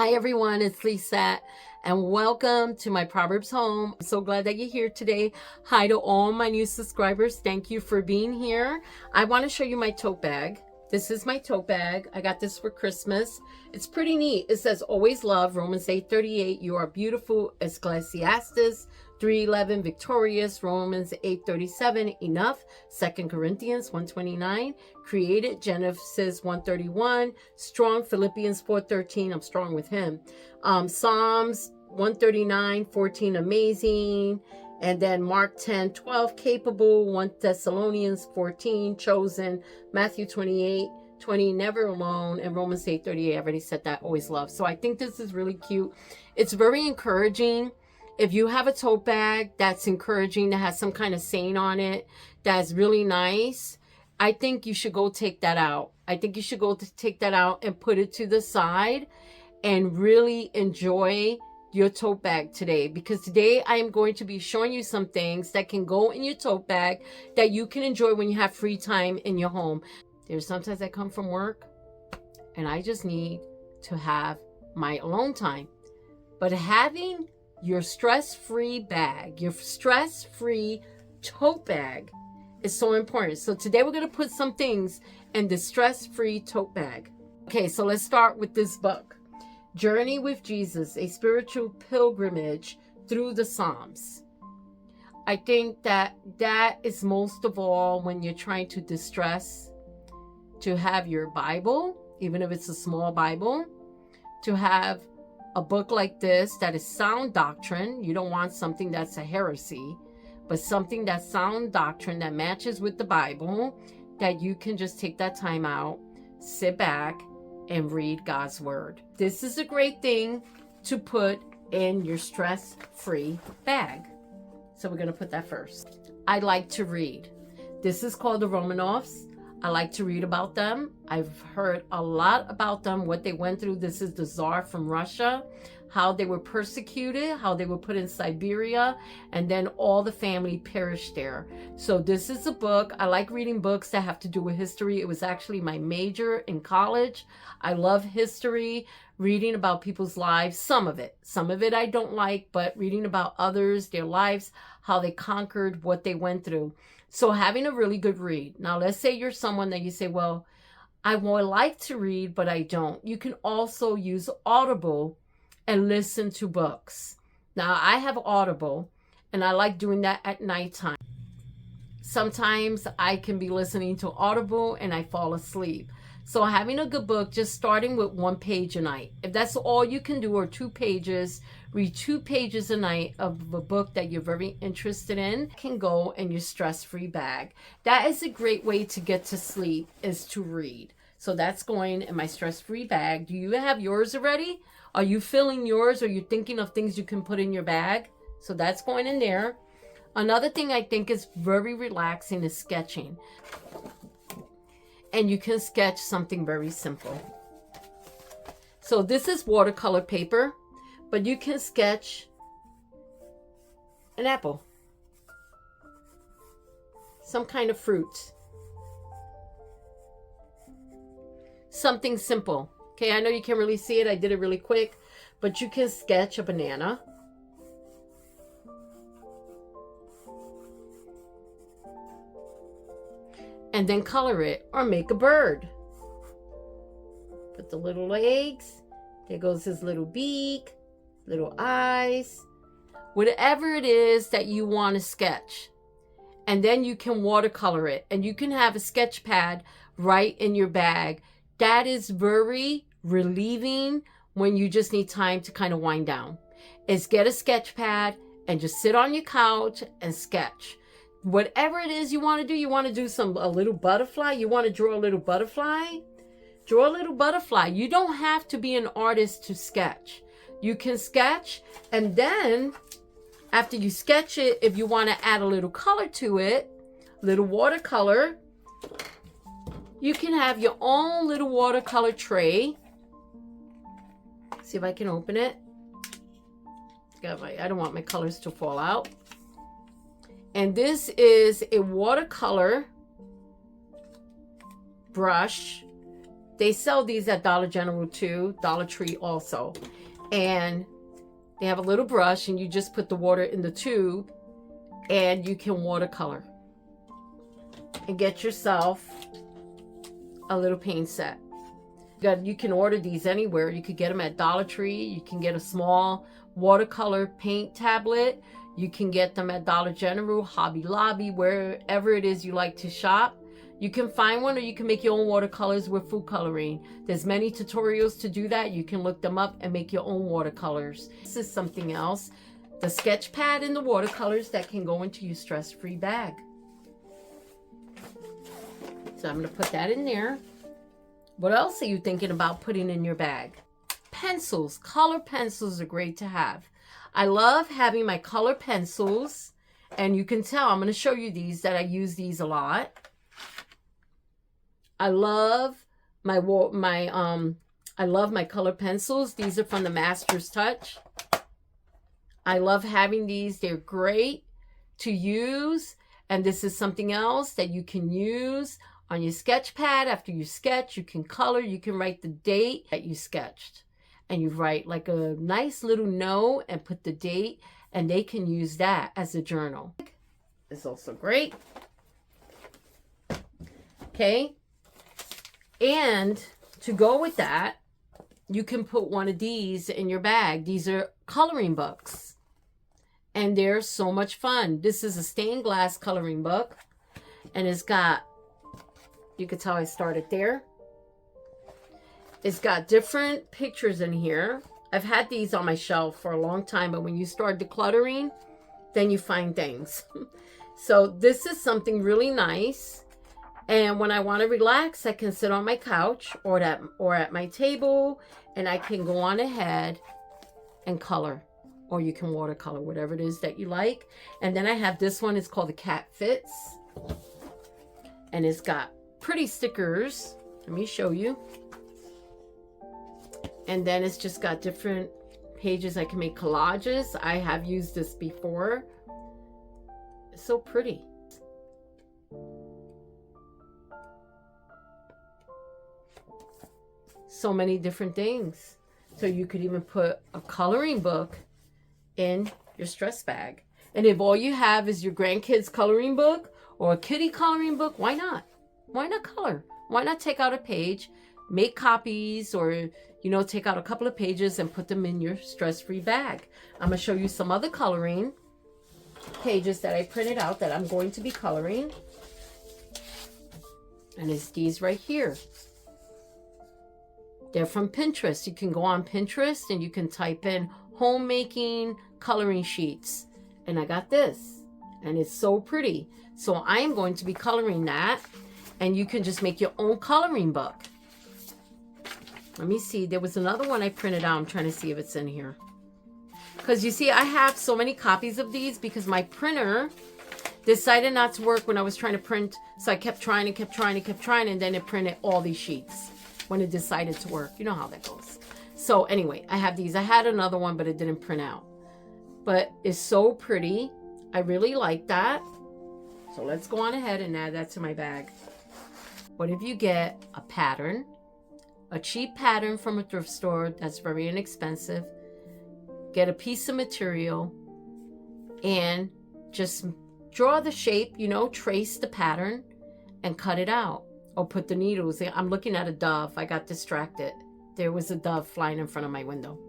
Hi everyone, it's Lisa and welcome to my Proverbs home. I'm so glad that you're here today. Hi to all my new subscribers. Thank you for being here. I want to show you my tote bag. This is my tote bag. I got this for Christmas. It's pretty neat. It says always love, Romans 8:38. You are beautiful, Ecclesiastes 3:11, victorious, Romans 8:37, enough, 2 Corinthians 1:29, created, Genesis 1:31, strong, Philippians 4:13, I'm strong with him, Psalms 139:14, amazing, and then Mark 10:12, capable, 1 Thessalonians 14, chosen, Matthew 28:20, never alone, and Romans 8:38, I already said that, always love. So I think this is really cute. It's very encouraging. If you have a tote bag that's encouraging, that has some kind of saying on it, that's really nice, I think you should go take that out. I think you should go take that out and put it to the side and really enjoy your tote bag today. Because today I am going to be showing you some things that can go in your tote bag that you can enjoy when you have free time in your home. There's sometimes I come from work and I just need to have my alone time. But having your stress-free bag, your stress-free tote bag is so important. So today we're going to put some things in the stress-free tote bag. Okay, so let's start with this book. Journey with Jesus, a spiritual pilgrimage through the Psalms. I think that is most of all when you're trying to distress, to have your Bible, even if it's a small Bible, to have a book like this that is sound doctrine. You don't want something that's a heresy, but something that's sound doctrine that matches with the Bible, that you can just take that time out, sit back, and read God's word. This is a great thing to put in your stress-free bag. So we're going to put that first. I like to read. This is called the Romanovs. I like to read about them. I've heard a lot about them, what they went through. This is the Tsar from Russia, how they were persecuted, how they were put in Siberia, and then all the family perished there. So this is a book. I like reading books that have to do with history. It was actually my major in college. I love history, reading about people's lives, some of it. Some of it I don't like, but reading about others, their lives, how they conquered, what they went through. So having a really good read. Now, let's say you're someone that you say, well, I would like to read, but I don't. You can also use Audible and listen to books. Now, I have Audible, and I like doing that at nighttime. Sometimes I can be listening to Audible and I fall asleep. So having a good book, just starting with 1 page a night. If that's all you can do, or 2 pages, read 2 pages a night of a book that you're very interested in, can go in your stress-free bag. That is a great way to get to sleep, is to read. So that's going in my stress-free bag. Do you have yours already? Are you filling yours? Or are you thinking of things you can put in your bag? So that's going in there. Another thing I think is very relaxing is sketching. And you can sketch something very simple. So this is watercolor paper, but you can sketch an apple, some kind of fruit, something simple. Okay, I know you can't really see it. I did it really quick, but you can sketch a banana. And then color it, or make a bird. Put the little legs. There goes his little beak, little eyes. Whatever it is that you want to sketch. And then you can watercolor it. And you can have a sketch pad right in your bag. That is very relieving when you just need time to kind of wind down. Is get a sketch pad and just sit on your couch and sketch. Whatever it is you want to do, you want to do a little butterfly, you want to draw a little butterfly, draw a little butterfly. You don't have to be an artist to sketch. You can sketch, and then after you sketch it, if you want to add a little color to it, little watercolor, you can have your own little watercolor tray. See if I can open it. I don't want my colors to fall out. And this is a watercolor brush. They sell these at Dollar General too, Dollar Tree also. And they have a little brush, and you just put the water in the tube, and you can watercolor. And get yourself a little paint set. You can order these anywhere. You could get them at Dollar Tree. You can get a small watercolor paint tablet. You can get them at Dollar General, Hobby Lobby, wherever it is you like to shop. You can find one, or you can make your own watercolors with food coloring. There's many tutorials to do that. You can look them up and make your own watercolors. This is something else. The sketch pad and the watercolors that can go into your stress-free bag. So I'm going to put that in there. What else are you thinking about putting in your bag? Pencils. Color pencils are great to have. I love having my color pencils, and you can tell, I'm going to show you these, that I use these a lot. I love my color pencils. These are from the Master's Touch. I love having these. They're great to use, and this is something else that you can use on your sketch pad. After you sketch, you can color, you can write the date that you sketched. And you write like a nice little note and put the date, and they can use that as a journal. It's also great. Okay. And to go with that, you can put one of these in your bag. These are coloring books, and they're so much fun. This is a stained glass coloring book, and it's got, you can tell I started there. It's got different pictures in here. I've had these on my shelf for a long time, but when you start decluttering, then you find things. So this is something really nice. And when I want to relax, I can sit on my couch or at my table, and I can go on ahead and color. Or you can watercolor, whatever it is that you like. And then I have this one. It's called the Cat Fits. And it's got pretty stickers. Let me show you. And then it's just got different pages. I can make collages. I have used this before. It's so pretty. So many different things. So you could even put a coloring book in your stress bag. And if all you have is your grandkids' coloring book or a kitty coloring book, why not? Why not color? Why not take out a page, make copies, or take out a couple of pages and put them in your stress-free bag. I'm going to show you some other coloring pages that I printed out that I'm going to be coloring. And it's these right here. They're from Pinterest. You can go on Pinterest and you can type in homemaking coloring sheets. And I got this. And it's so pretty. So I am going to be coloring that. And you can just make your own coloring book. Let me see. There was another one I printed out. I'm trying to see if it's in here. Because you see, I have so many copies of these because my printer decided not to work when I was trying to print. So I kept trying and kept trying and kept trying. And then it printed all these sheets when it decided to work. You know how that goes. So anyway, I have these. I had another one, but it didn't print out. But it's so pretty. I really like that. So let's go on ahead and add that to my bag. What if you get a pattern? A cheap pattern from a thrift store that's very inexpensive. Get a piece of material and just draw the shape, trace the pattern and cut it out. Or put the needles in. I'm looking at a dove. I got distracted. There was a dove flying in front of my window.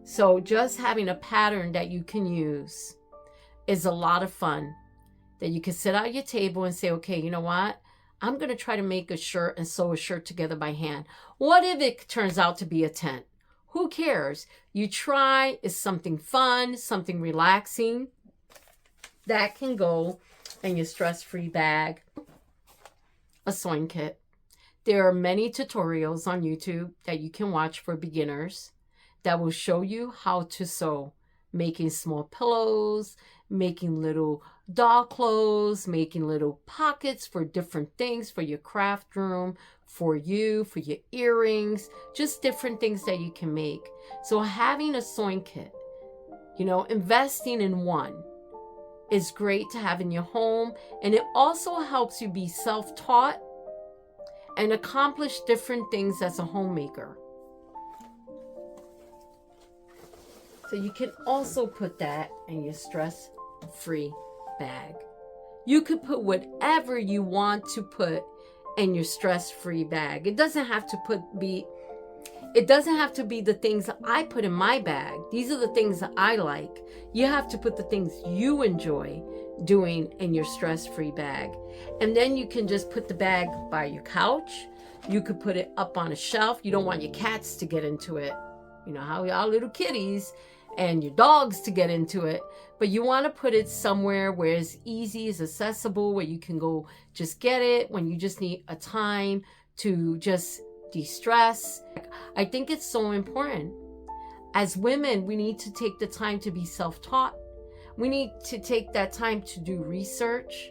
So just having a pattern that you can use is a lot of fun. That you can sit at your table and say, okay, you know what? I'm going to try to make a shirt and sew a shirt together by hand. What if it turns out to be a tent? Who cares? You try. It's something fun, something relaxing. That can go in your stress-free bag. A sewing kit. There are many tutorials on YouTube that you can watch for beginners that will show you how to sew. Making small pillows, making little doll clothes, making little pockets for different things for your craft room, for your earrings, just different things that you can make. So having a sewing kit, investing in one is great to have in your home. And it also helps you be self-taught and accomplish different things as a homemaker. So you can also put that in your stress-free bag. You could put whatever you want to put in your stress-free bag. It doesn't have to be the things that I put in my bag. These are the things that I like. You have to put the things you enjoy doing in your stress-free bag. And then you can just put the bag by your couch. You could put it up on a shelf. You don't want your cats to get into it. You know how y'all little kitties and your dogs to get into it. But you want to put it somewhere where it's easy, it's accessible, where you can go just get it when you just need a time to just de-stress. I think it's so important. As women, we need to take the time to be self-taught. We need to take that time to do research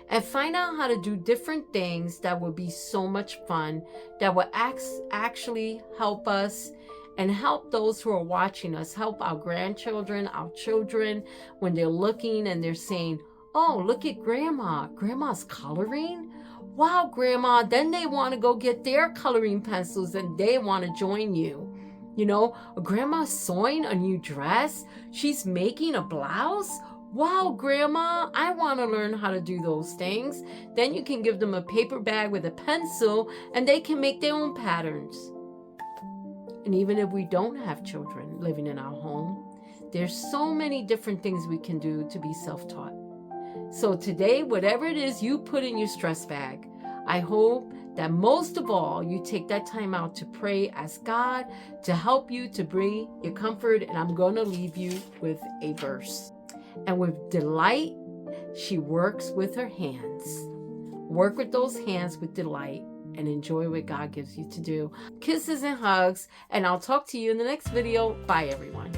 and find out how to do different things that would be so much fun, that will actually help us and help those who are watching us, help our grandchildren, our children, when they're looking and they're saying, oh, look at grandma. Grandma's coloring? Wow, grandma. Then they want to go get their coloring pencils and they want to join you. You know, grandma's sewing a new dress. She's making a blouse. Wow, grandma, I want to learn how to do those things. Then you can give them a paper bag with a pencil and they can make their own patterns. And even if we don't have children living in our home, there's so many different things we can do to be self-taught. So today, whatever it is you put in your stress bag, I hope that most of all, you take that time out to pray, ask God to help you to bring your comfort. And I'm going to leave you with a verse. And with delight, she works with her hands. Work with those hands with delight and enjoy what God gives you to do. Kisses and hugs, and I'll talk to you in the next video. Bye, everyone.